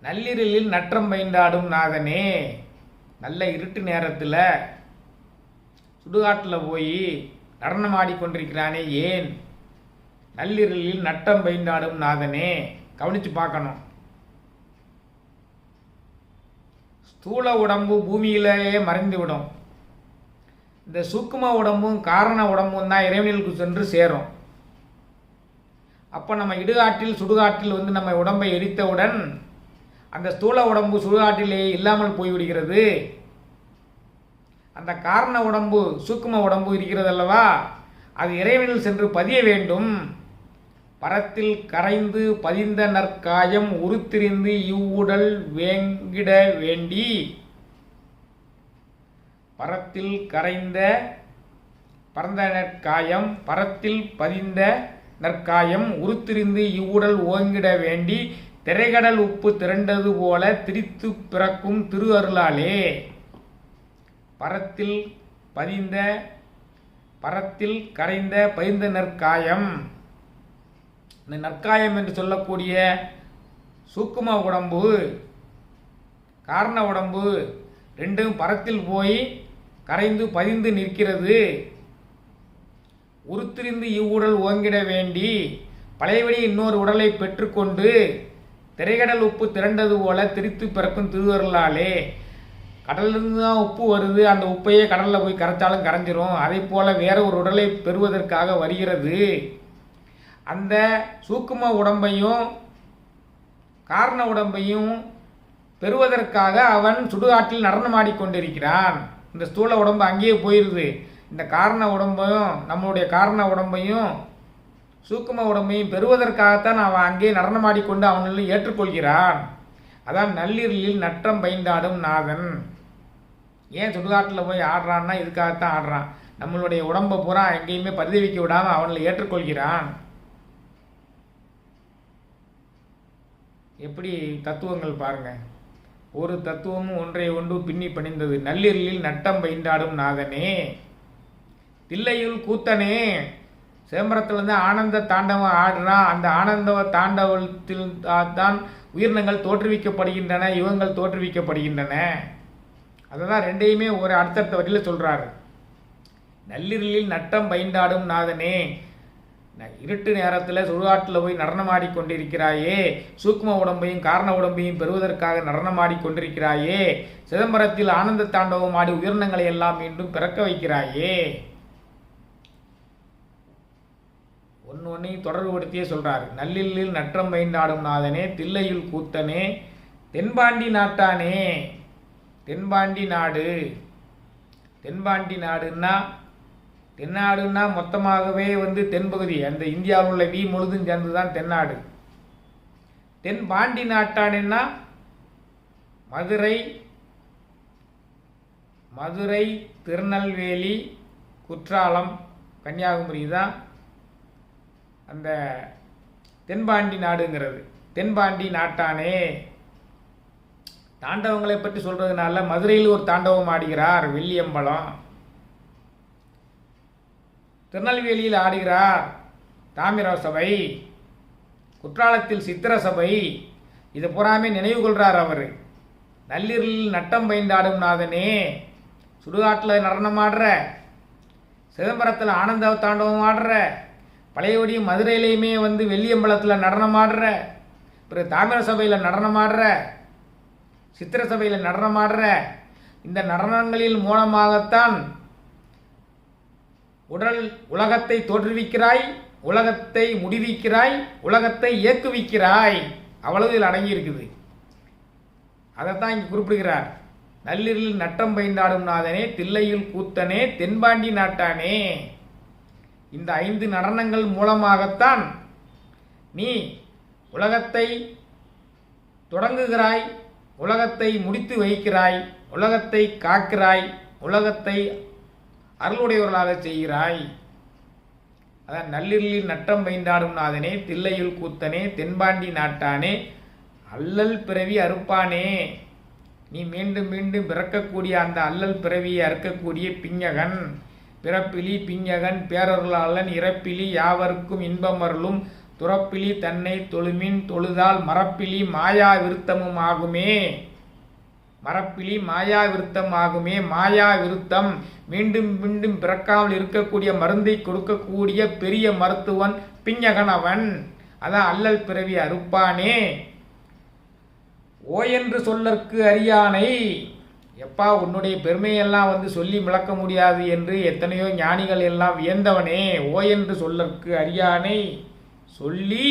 நள்ளிரலில் நற்றம் பயின்றாடும் நாதனே. நல்ல இருட்டு நேரத்தில் சுடுகாட்டில் போய் நடனமாடி கொண்டிருக்கிறானே ஏன்? நள்ளிரலில் நட்டம் பயின்றாடும் நாதனே. கவனித்து பார்க்கணும். ஸ்தூல உடம்பு பூமியிலேயே மறைந்துவிடும். இந்த சூக்கும உடம்பும் காரண உடம்பும் தான் இறைவனுக்கு சென்று சேரும். அப்போ நம்ம இடுகாட்டில் சுடுகாட்டில் நம்ம உடம்பை எரித்தவுடன் அந்த ஸ்தூல உடம்பு சுடுகாட்டிலேயே இல்லாமல் போய்விடுகிறது. அந்த காரண உடம்பு சூக்கும உடம்பு இருக்கிறது அல்லவா, அது இறைவனில் சென்று பதிய வேண்டும். பரத்தில் கரைந்து பதிந்த நற்காயம் உருத்திரிந்து இவ்வுடல் வேங்கிட வேண்டி. பரத்தில் கரைந்த பரந்த நற்காயம் பரத்தில் பதிந்த நற்காயம் உருத்திரிந்து இவ்வுடல் ஓங்கிட வேண்டி திரைகடல் உப்பு திரண்டது போல திரித்து பிறக்கும் திரு அருளாலே. பரத்தில் கரைந்த பதிந்த நற்காயம். இந்த நற்காயம் என்று சொல்லக்கூடிய சூக்கும உடம்பு காரண உடம்பு ரெண்டும் பரத்தில் போய் கரைந்து பதிந்து நிற்கிறது. உருத்திரிந்து இவ்வுடல் ஓங்கிட வேண்டி பழையபடி இன்னொரு உடலை பெற்றுக்கொண்டு திரைகடல் உப்பு திரண்டது போல திரித்து பிறக்கும் திருவருளாலே. கடலிருந்து தான் உப்பு வருது, அந்த உப்பையே கடலில் போய் கரைச்சாலும் கரைஞ்சிரும். அதே போல் வேற ஒரு உடலை பெறுவதற்காக வருகிறது. அந்த சூக்கும உடம்பையும் காரண உடம்பையும் பெறுவதற்காக அவன் சுடுகாட்டில் நடனமாடிக்கொண்டிருக்கிறான். இந்த ஸ்தூல உடம்பு அங்கேயே போயிடுது. இந்த காரண உடம்பையும் நம்மளுடைய காரண உடம்பையும் சூக்கும உடம்பையும் பெறுவதற்காகத்தான் அவன் அங்கே நடனமாடிக்கொண்டு அவனில் ஏற்றுக்கொள்கிறான். அதான் நள்ளிரலில் நற்றம் பயின்றாடும் நாதன். ஏன் சுடுகாட்டில் போய் ஆடுறான்னா இதுக்காகத்தான் ஆடுறான். நம்மளுடைய உடம்பை பூரா எங்கேயுமே பரிதவிக்க விடாமல் அவனில் ஏற்றுக்கொள்கிறான். எப்படி தத்துவங்கள் பாருங்க. ஒரு தத்துவமும் ஒன்றை ஒன்று பின்னி பணிந்தது. நள்ளிரலில் நட்டம் பயின்றாடும் நாதனே. தில்லையுள் கூத்தனே. சிதம்பரத்திலிருந்து ஆனந்த தாண்டவம் ஆடுறான். அந்த ஆனந்த தாண்டவத்தில் தான் உயிரினங்கள் தோற்றுவிக்கப்படுகின்றன, யுகங்கள் தோற்றுவிக்கப்படுகின்றன. அதை தான் ரெண்டையுமே ஒரு அடுத்தடுத்த வரியில் சொல்றாரு. நள்ளிரலில் நட்டம் பயின்றாடும் நாதனே. இருட்டு நேரத்தில் சுடுகாட்டில் போய் நடனமாடி கொண்டிருக்கிறாயே. சூக்ம உடம்பையும் காரண உடம்பையும் பெறுவதற்காக நடனமாடி கொண்டிருக்கிறாயே. சிதம்பரத்தில் ஆனந்த தாண்டவம் ஆடி உயிரினங்களை எல்லாம் மீண்டும் பிறக்க வைக்கிறாயே. ஒன்றையும் தொடர்புபடுத்தியே சொல்றாரு. நள்ளிரலில் நற்றம் பயின்றாடும் நாதனே. தில்லையுள் கூத்தனே. தென்பாண்டி நாட்டானே. தென்பாண்டி நாடு. தென்பாண்டி நாடுன்னா தென்னாடுன்னா மொத்தமாகவே தென்பகுதி, அந்த இந்தியாவில் உள்ள வி முழுதும் சேர்ந்துதான் தென்னாடு. தென்பாண்டி நாட்டானேன்னா மதுரை திருநெல்வேலி குற்றாலம் கன்னியாகுமரி தான் அந்த தென்பாண்டி நாடுங்கிறது. தென்பாண்டி நாட்டானே. தாண்டவங்களை பற்றி சொல்றதுனால மதுரையில் ஒரு தாண்டவம் ஆடுகிறார் வெள்ளியம்பலம். திருநெல்வேலியில் ஆடுகிறார் தாமிர சபை. குற்றாலத்தில் சித்திர சபை. இதை பூராமே நினைவு கொள்றார் அவர். நள்ளிரலில் நட்டம் பயின்றாடும் நாதனே. சுடுகாட்டில் நடனம் ஆடுற, சிதம்பரத்தில் ஆனந்த தாண்டவம் ஆடுற, பழையபடி மதுரையிலையுமே வெள்ளியம்பலத்தில் நடனம் ஆடுற, பிறகு தாமிர சபையில் நடனம் ஆடுற, சித்திர சபையில் நடனம் ஆடுற. இந்த நடனங்களின் மூலமாகத்தான் உலகத்தை தோற்றுவிக்கிறாய், உலகத்தை முடிவிக்கிறாய், உலகத்தை இயக்குவிக்கிறாய். அவ்வளவு இதில் அடங்கி இருக்குது. அதைத்தான் இங்கு குறிப்பிடுகிறார். நள்ளிரலில் நட்டம் பயின்றாடும் நாதனே. தில்லையுள் கூத்தனே. தென்பாண்டி நாட்டானே. இந்த 5 நடனங்கள் மூலமாகத்தான் நீ உலகத்தை தொடங்குகிறாய், உலகத்தை முடித்து வைக்கிறாய், உலகத்தை காக்கிறாய், உலகத்தை அருளுடையவர்களாக செய்கிறாய். அதான் நள்ளிரலில் நட்டம் பயின்றாடும் நாதனே. தில்லையுள் கூத்தனே. தென்பாண்டி நாட்டானே. அல்லல் பிறவி அறுப்பானே. நீ மீண்டும் மீண்டும் பிறக்கக்கூடிய அந்த அல்லல் பிறவியை அறுக்கக்கூடிய பிஞகன். பிறப்பிலி பிஞகன் பேரருளாளன் இறப்பிலி யாவருக்கும் இன்பம் அருளும் துறப்பிலி தன்னை தொழுமின் தொழுதால் மரப்பிலி மாயா விருத்தமும் ஆகுமே. மரப்பிலி மாயா விருத்தம் ஆகுமே. மாயா விருத்தம் மீண்டும் மீண்டும் பிறக்காமல் இருக்கக்கூடிய மருந்தை கொடுக்கக்கூடிய பெரிய மருத்துவன் பிஞகன் அவன். அதான் அல்லல் பிறவி அறுப்பானே. ஓ என்று சொல்லற்கு அறியானை. எப்பா உன்னுடைய பெருமையெல்லாம் சொல்லி விளக்க முடியாது என்று எத்தனையோ ஞானிகள் எல்லாம் வியந்தவனே. ஓ என்று சொல்லற்கு அறியானை சொல்லி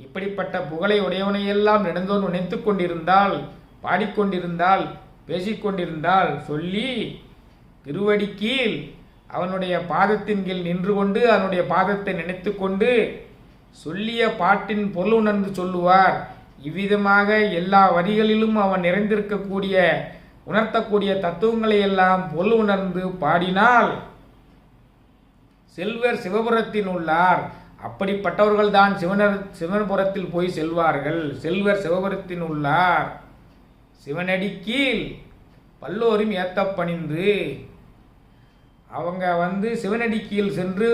இப்படிப்பட்ட புகழை உடையவனையெல்லாம் நினைந்தோன் நினைத்து கொண்டிருந்தால், பாடிக்கொண்டிருந்தால், பேசிக்கொண்டிருந்தால் சொல்லி திருவடி கீழ் அவனுடைய பாதத்தின் கீழ் நின்று கொண்டு அவனுடைய பாதத்தை நினைத்து கொண்டு சொல்லிய பாட்டின் பொருள் உணர்ந்து சொல்லுவார். இவ்விதமாக எல்லா வரிகளிலும் அவன் நிறைந்திருக்கக்கூடிய உணர்த்தக்கூடிய தத்துவங்களை எல்லாம் பொருள் உணர்ந்து பாடினால் செல்வர் சிவபுரத்தின் உள்ளார். அப்படிப்பட்டவர்கள் தான் சிவன்புரத்தில் போய் செல்வார்கள். செல்வர் சிவபுரத்தின் உள்ளார். சிவனடி கீழ் பல்லோரும் ஏத்த பணிந்து அவங்க சிவனடி கீழ் சென்று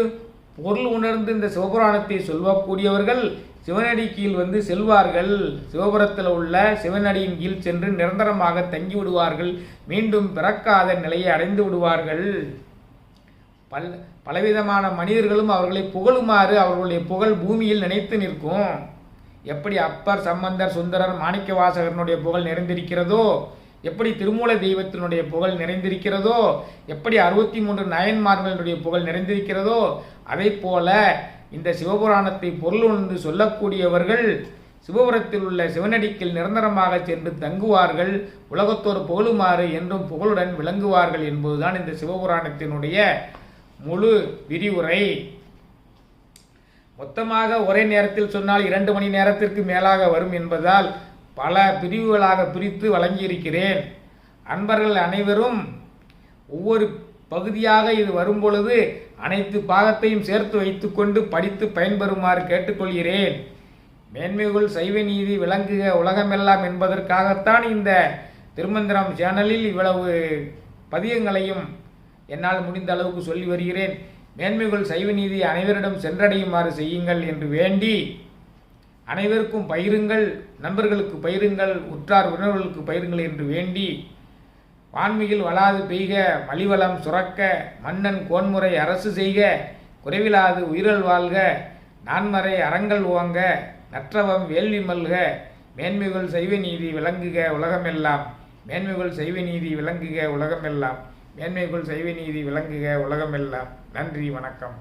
பொருள் உணர்ந்து இந்த சிவபுராணத்தை சொல்லக்கூடியவர்கள் சிவனடி கீழ் செல்வார்கள். சிவபுரத்தில் உள்ள சிவனடியின் கீழ் சென்று நிரந்தரமாக தங்கி விடுவார்கள். மீண்டும் பிறக்காத நிலையை அடைந்து விடுவார்கள். பலவிதமான மனிதர்களும் அவர்களை புகழுமாறு அவர்களுடைய புகழ் பூமியில் நினைத்து நிற்கும். எப்படி அப்பர், சம்பந்தர், சுந்தரர், மாணிக்க வாசகரனுடைய புகழ் நிறைந்திருக்கிறதோ, எப்படி திருமூல தெய்வத்தினுடைய புகழ் நிறைந்திருக்கிறதோ, எப்படி 63 நாயன்மார்களுடைய புகழ் நிறைந்திருக்கிறதோ, அதை போல இந்த சிவபுராணத்தை பொருள் உணர்ந்து சொல்லக்கூடியவர்கள் சிவபுரத்தில் உள்ள சிவனடிக்கில் நிரந்தரமாக சென்று தங்குவார்கள். உலகத்தோர் புகழுமாறு என்றும் புகழுடன் விளங்குவார்கள் என்பதுதான் இந்த சிவபுராணத்தினுடைய முழு விரிவுரை. மொத்தமாக ஒரே நேரத்தில் சொன்னால் 2 மணி நேரத்திற்கு மேலாக வரும் என்பதால் பல பிரிவுகளாக பிரித்து வழங்கியிருக்கிறேன். அன்பர்கள் அனைவரும் ஒவ்வொரு பகுதியாக இது வரும்பொழுது அனைத்து பாகத்தையும் சேர்த்து வைத்துக்கொண்டு படித்து பயன்பெறுமாறு கேட்டுக்கொள்கிறேன். மேன்மைகள் சைவ நீதி விளங்குக உலகமெல்லாம் என்பதற்காகத்தான் இந்த திருமந்திரம் சேனலில் இவ்வளவு பதியங்களையும் என்னால் முடிந்த அளவுக்கு சொல்லி வருகிறேன். மேன்மைகள் சைவ நீதி அனைவரிடம் சென்றடையுமாறு செய்யுங்கள் என்று வேண்டி, அனைவருக்கும் பகிருங்கள், நண்பர்களுக்கு பகிருங்கள், உற்றார் உறவினர்களுக்கு பகிருங்கள் என்று வேண்டி, வான்மிகில் வளாது பெய்க, மலிவளம் சுரக்க, மன்னன் கோன்முறை அரசு செய்க, குறைவிலாது உயிரல் வாழ்க, நான்மறை அறங்கள் ஓங்க, நற்றவம் வேள்வி மல்க, மேன்மைகள் சைவ நீதி விளங்குக உலகமெல்லாம், மேன்மைகள் சைவ நீதி விளங்குக உலகமெல்லாம், மேன்மைகள் சைவ நீதி விளங்குக உலகமெல்லாம். நன்றி, வணக்கம்.